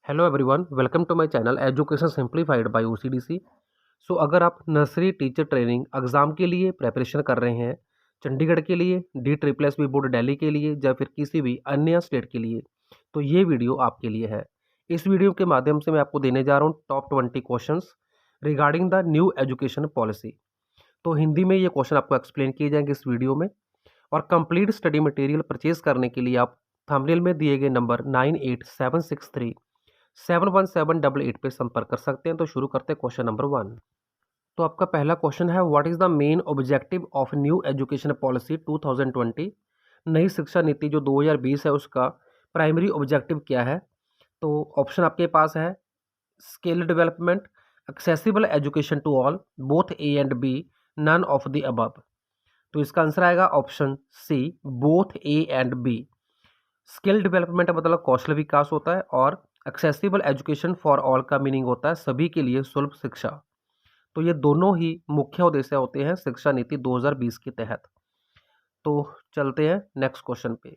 Hello everyone, welcome to my channel education simplified by OCDC. So अगर आप nursery teacher training exam के लिए preparation कर रहे हैं, चंडीगढ़ के लिए, DSSB बोर्ड दिल्ली के लिए या फिर किसी भी अन्य स्टेट के लिए, तो ये वीडियो आपके लिए है। इस वीडियो के माध्यम से मैं आपको देने जा रहा हूँ top 20 questions regarding the new education policy. तो हिंदी में ये क्वेश्चन आपको एक्सप्लेन किए जाएंगे इस वीडियो में। और कंप्लीट स्टडी मटेरियल परचेज करने के लिए आप थंबनेल में दिए गए नंबर 9876371788 पे संपर्क कर सकते हैं। तो शुरू करते हैं क्वेश्चन नंबर 1। तो आपका पहला क्वेश्चन है, what is the main objective of new education policy 2020। नई शिक्षा नीति जो 2020 है उसका प्राइमरी ऑब्जेक्टिव क्या है? तो ऑप्शन आपके पास है skill development, accessible education to all, both A and B, none of the above. तो इसका आंसर आएगा option C, both A and B. Skill development मतलब कौशल विकास होता है और एक्सेसिबल एजुकेशन फॉर ऑल का मीनिंग होता है सभी के लिए सुलभ शिक्षा। तो ये दोनों ही मुख्य उद्देश्य होते हैं शिक्षा नीति 2020 के तहत। तो चलते हैं नेक्स्ट क्वेश्चन पे।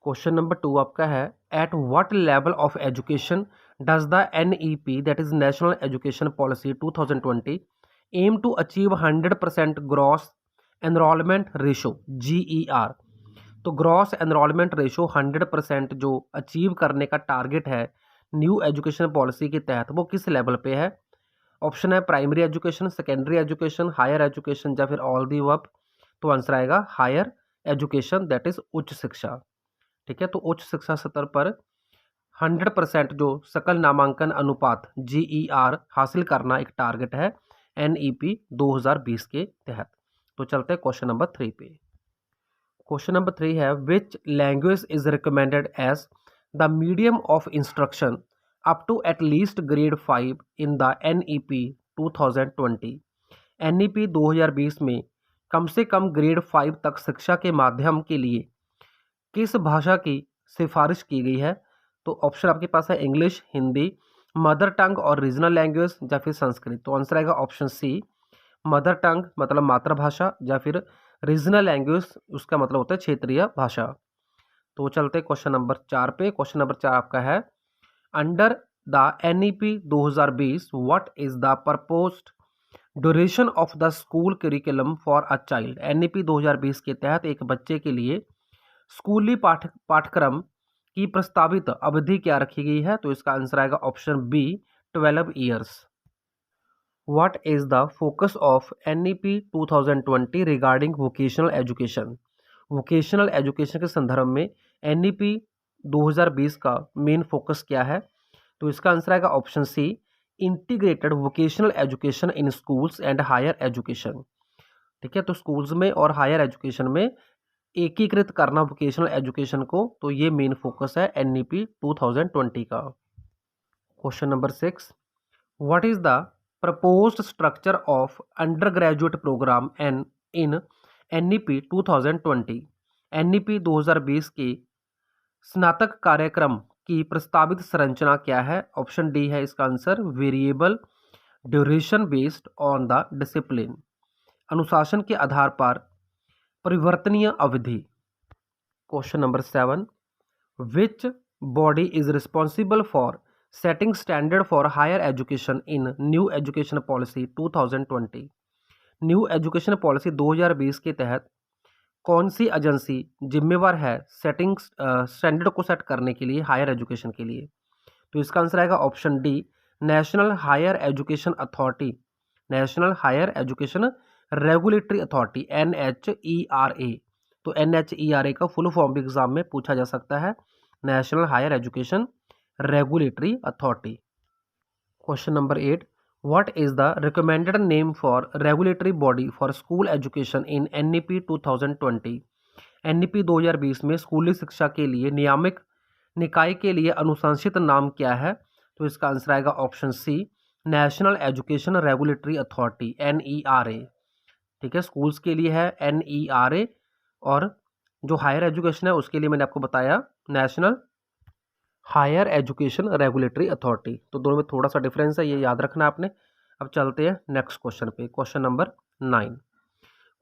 क्वेश्चन नंबर 2 आपका है, at what level of education does the NEP that is national education policy 2020 aim to achieve 100% gross enrolment ratio GER। तो ग्रॉस एनरोलमेंट रेशो 100% जो अचीव करने का टारगेट है न्यू एजुकेशन पॉलिसी के तहत, वो किस लेवल पे है? ऑप्शन है primary education, secondary education, higher education या फिर ऑल दी अबव। तो आंसर आएगा हायर एजुकेशन दैट इज उच्च शिक्षा। ठीक है, तो उच्च शिक्षा स्तर पर 100% जो सकल नामांकन अनुपात GER हासिल करना एक टारगेट है NEP 2020 के तहत। तो चलते हैं क्वेश्चन नंबर 3 पे। क्वेश्चन नंबर 3 है, which language is recommended as the medium of instruction up to at least grade 5 in the NEP 2020। NEP 2020 में कम से कम ग्रेड 5 तक शिक्षा के माध्यम के लिए किस भाषा की सिफारिश की गई है? तो ऑप्शन आपके पास है इंग्लिश, हिंदी, मदर टंग और रीजनल लैंग्वेज या फिर संस्कृत। तो आंसर आएगा ऑप्शन सी, मदर टंग मतलब मातृभाषा या फिर रीजनल लैंग्वेज उसका मतलब होता है क्षेत्रीय भाषा। तो चलते क्वेश्चन नंबर 4 पे। क्वेश्चन नंबर 4 आपका है, under the NEP 2020 what is the proposed duration of the school curriculum for a child. NEP 2020 के तहत एक बच्चे के लिए स्कूली पाठ्यक्रम की प्रस्तावित अवधि क्या रखी गई है? तो इसका आंसर आएगा option B, 12 years. What is the focus of NEP 2020 regarding vocational education? Vocational education के संदर्भ में NEP 2020 का मेन फोकस क्या है? तो इसका आंसर आएगा option C, integrated vocational education in schools and higher education. ठीक है, तो स्कूल्स में और हायर एजुकेशन में एकीकृत करना वोकेशनल एजुकेशन को, तो ये मेन फोकस है NEP 2020 का। Question number 6, what is the proposed structure of undergraduate programme in NEP 2020। NEP 2020 के स्नातक कार्यक्रम की प्रस्तावित संरचना क्या है? ऑप्शन डी है इसका answer, variable duration based on the discipline, अनुशासन के आधार पर परिवर्तनीय अवधि। Question number 7, which body is responsible for setting standard for higher education in new education policy 2020। New education policy 2020 के तहत कौन सी एजेंसी जिम्मेवार है सेटिंग स्टैंडर्ड को सेट करने के लिए हायर एजुकेशन के लिए? तो इसका आंसर आएगा option D, national higher education authority, national higher education regulatory authority NHERA। तो NHERA का फुल फॉर्म भी एग्जाम में पूछा जा सकता है, national higher education regulatory authority. Question number 8, what is the recommended name for regulatory body for school education in NEP 2020। NEP 2020 में स्कूली शिक्षा के लिए नियामक निकाय के लिए अनुशंसित नाम क्या है? तो इसका आंसर आएगा option C, national education regulatory authority NERA। ठीक है, स्कूल्स के लिए है NERA और जो हायर एजुकेशन है उसके लिए मैंने आपको बताया national higher education regulatory authority. तो दोनों में थोड़ा सा डिफरेंस है, ये याद रखना आपने। अब चलते हैं नेक्स्ट क्वेश्चन पे। Question number 9।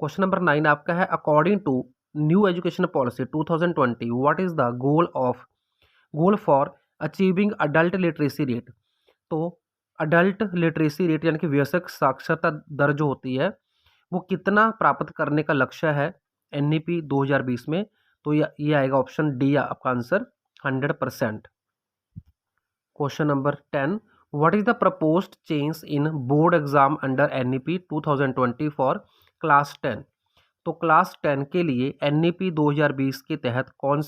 क्वेश्चन नंबर 9 आपका है, according to new education policy 2020 what is the goal for achieving adult literacy rate. तो अडल्ट लिटरेसी रेट यानी कि वयस्क साक्षरता दर जो होती है वो कितना प्राप्त करने का लक्ष्य है एनईपी 2020 में, तो ये आएगा ऑप्शन डी आपका answer 100%। Question number 10, what is the proposed change in board exam under NEP 2020 for class 10। तो क्लास 10 के लिए एनईपी 2020 के तहत कौन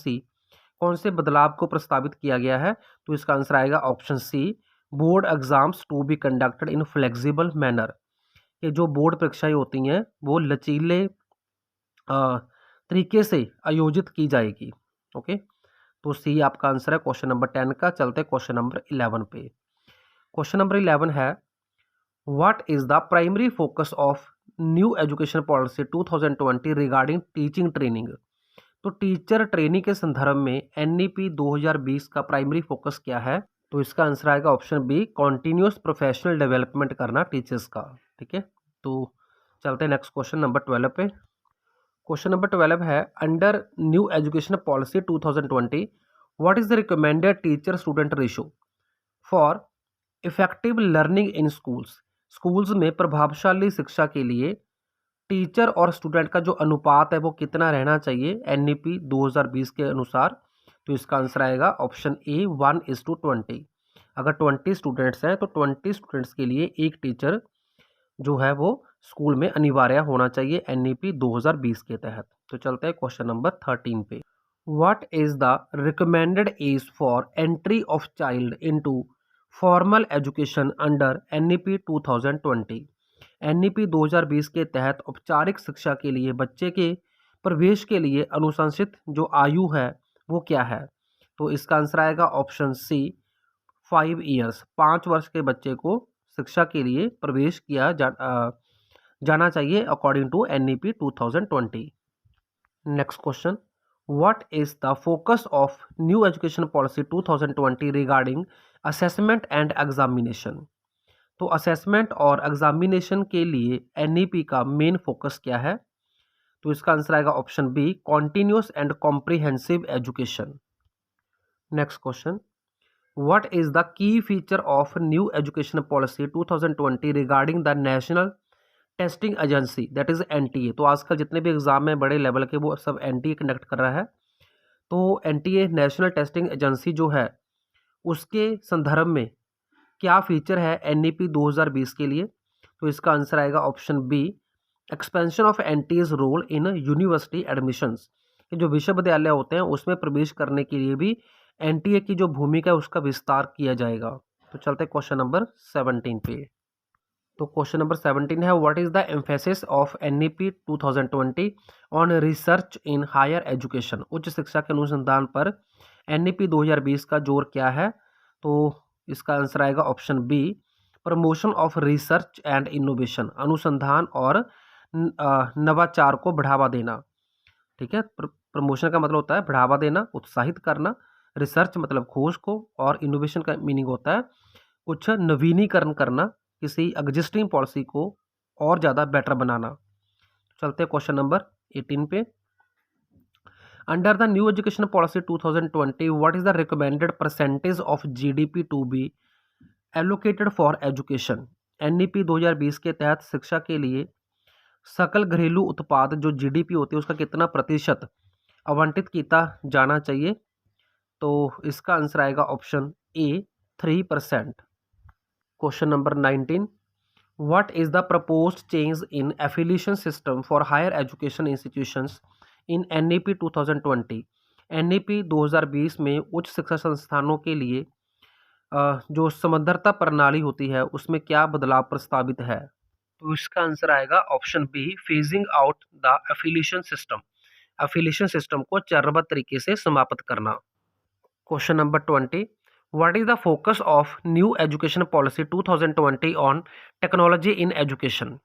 से बदलाव को प्रस्तावित किया गया है, तो इसका आंसर आएगा option C, board exams to be conducted in flexible manner. ये जो बोर्ड परीक्षाएं होती हैं वो लचीले तरीके से आयोजित की जाएगी। ओके, तो सी आपका आंसर है क्वेश्चन नंबर 10 का। चलते हैं क्वेश्चन नंबर 11 पे। क्वेश्चन नंबर 11 है, what is the primary focus of new education policy 2020 regarding teaching training. तो टीचर ट्रेनिंग के संदर्भ में एनईपी 2020 का प्राइमरी फोकस क्या है, तो इसका आंसर आएगा option B, continuous professional development करना टीचर्स का। ठीक है, तो चलते हैं नेक्स्ट क्वेश्चन नंबर 12 पे। क्वेश्चन नंबर 12 है, under new education policy 2020 what is the recommended teacher student ratio for effective learning in schools. Schools में प्रभावशाली शिक्षा के लिए टीचर और स्टूडेंट का जो अनुपात है वो कितना रहना चाहिए एनईपी 2020 के अनुसार, तो इसका आंसर आएगा ऑप्शन ए 1:20। अगर 20 स्टूडेंट्स हैं तो 20 स्टूडेंट्स के लिए एक टीचर जो है वो स्कूल में अनिवार्य होना चाहिए एनईपी 2020 के तहत। तो चलते हैं क्वेश्चन नंबर 13 पे। What is the recommended age for entry of child into formal education under NEP 2020। NEP 2020 के तहत औपचारिक शिक्षा के लिए बच्चे के प्रवेश के लिए अनुशंसित जो आयु है वो क्या है, तो इसका आंसर आएगा ऑप्शन सी 5 ईयर्स। 5 वर्ष के बच्चे को शिक्षा के लिए प्रवेश किया जाना चाहिए according to NEP 2020। Next question, what is the focus of new education policy 2020 regarding assessment and examination. तो असेसमेंट और एग्जामिनेशन के लिए एनईपी का मेन फोकस क्या है, तो इसका आंसर आएगा option B, continuous and comprehensive education. Next question, what is the key feature of new education policy 2020 regarding the national testing agency that is NTA. तो आजकल जितने भी एग्जाम है बड़े लेवल के वो सब एनटीए कंडक्ट कर रहा है। तो एनटीए नेशनल टेस्टिंग एजेंसी जो है उसके संदर्भ में क्या फीचर है एनईपी 2020 के लिए, तो इसका आंसर आएगा option B, expansion of NTA's role in university admissions. जो विश्वविद्यालय होते हैं उसमें प्रवेश करने के लिए भी एनटीए की जो भूमिका है उसका विस्तार किया जाएगा। तो चलते क्वेश्चन नंबर 17 पे। तो क्वेश्चन नंबर 17 है, what is the emphasis of NEP 2020 on research in higher education. उच्च शिक्षा के अनुसंधान पर एनईपी 2020 का जोर क्या है, तो इसका आंसर आएगा option B, promotion of research and innovation. अनुसंधान और नवाचार को बढ़ावा देना। ठीक है, प्रमोशन का मतलब होता है बढ़ावा देना, उत्साहित करना। रिसर्च मतलब खोज को, और इनोवेशन का मीनिंग होता है कुछ नवीनीकरण करना, किसी एग्जिस्टिंग पॉलिसी को और ज़्यादा बेटर बनाना। चलते हैं क्वेश्चन नंबर 18 पे। Under the new education policy 2020 what is the recommended percentage of GDP to be allocated for education. NEP 2020 के तहत शिक्षा के लिए सकल घरेलू उत्पाद जो जीडीपी होती है उसका कितना प्रतिशत आवंटित किया जाना चाहिए, तो इसका आंसर आएगा option A 3%। Question number 19, what is the proposed change in affiliation system for higher education institutions in NEP 2020। NEP 2020 में उच्च शिक्षा संस्थानों के लिए जो समग्रता प्रणाली होती है उसमें क्या बदलाव प्रस्तावित है, तो इसका आंसर आएगा option B, phasing out the affiliation system. Affiliation system को चरणबद्ध तरीके से समाप्त करना। Question number 20, what is the focus of new education policy 2020 on technology in education.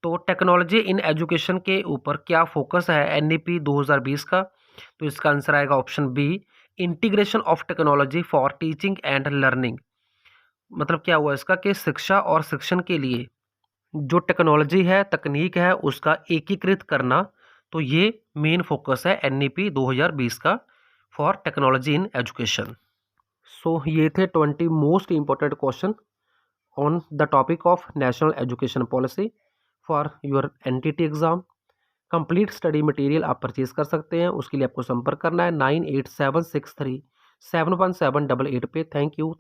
तो टेक्नोलॉजी इन एजुकेशन के ऊपर क्या फोकस है एनईपी 2020 का, तो इसका आंसर आएगा option B, integration of technology for teaching and learning. मतलब क्या हुआ इसका कि शिक्षा और शिक्षण के लिए जो टेक्नोलॉजी है, तकनीक है, उसका एकीकृत करना। तो ये मेन फोकस है एनईपी 2020 का for technology in education. So ये थे 20 most important question on the topic of national education policy for your NTT exam. Complete study material आप परचेज कर सकते हैं, उसके लिए आपको संपर्क करना है 9876371788 पे। Thank you.